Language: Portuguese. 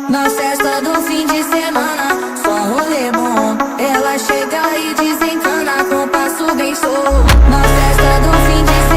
Na festa do fim de semana, só um rolê bom. Ela chega e desencana com passo bem show. Na festa do fim de semana.